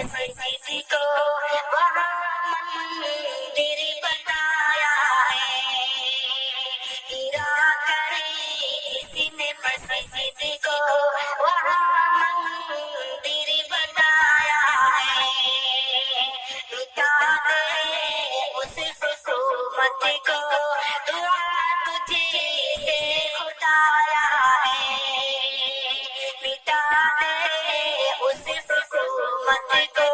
مسجد کو وہاں مندر بنایا ہے، گرا کرے کسی نے مسجد کو وہاں مندر بنایا ہے، مٹا دے اس حکومت کو دعا تجھے سے خدایا ہے، مٹا دے اس حکومت کو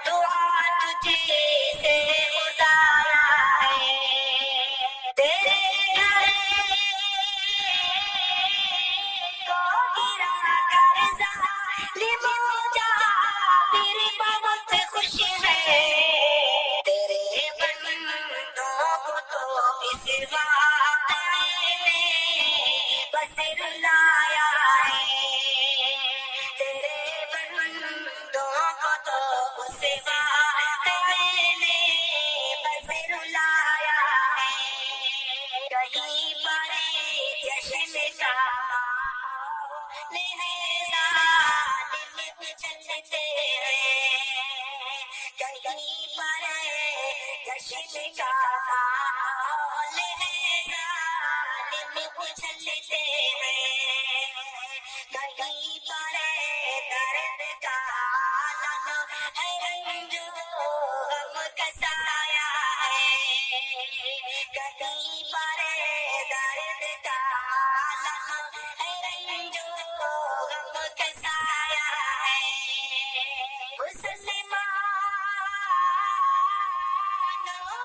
دعا تجھے سے خدایا ہے، تیرے گھر کو گرا کر ظالم جابر بہت خوش ہے، تیرے بندوں کو تو اس واقعے نے بس رلایا ہے، تیرے بندوں کو تو اس واقعے نے بس رلایا ہے، کہیں پر جشن کا ماحول ہے، ظالم اچھلتے ہیں، کہیں پر جشن کا ماحول ہے، ظالم اچھلتے ہیں، کہیں پر درد کا عالم ہے، رنج و غم کا سایہ ہے، کہیں پر درد کا عالم ہے، رنج و غم کا سایہ ہے، مسلمانوں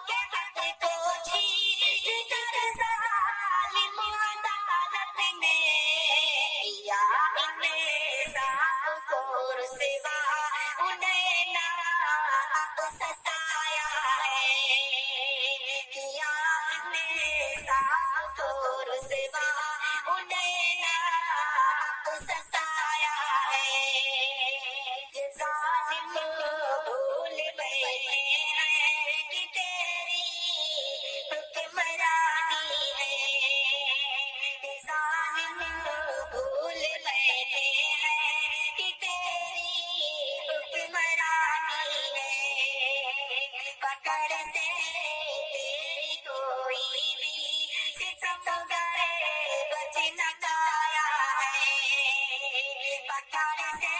کے حق کو چھین کر ظالم عدالت نے کیا انصاف کو رسوا، انہیں ناحق ستایا ہے، کیا انصاف کو رسوا، انہیں ناحق ستایا ہے، یہ ظالم بھول بیٹھے ہیں کہ تیری حکمرانی ہے، یہ ظالم بھول بیٹھے ہیں کہ تیری حکمرانی ہے، پکڑ سے تیری کوئی بھی ستمگر بچ نہ پایا ہے، پکڑ سے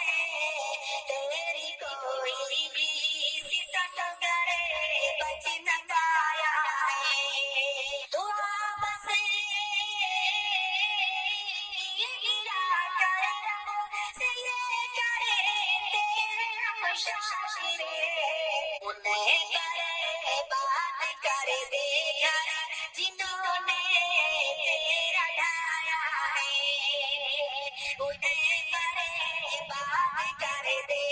تیری کوئی بھی ستمگر بچ نہ پایا ہے، دعا بس گرا کر رب سے یہ کرتے ہیں ہم شاکرے، انہیں برباد کر دے گھر جنہوں نے تیرا ڈھایا ہے، انہیں برباد کر دے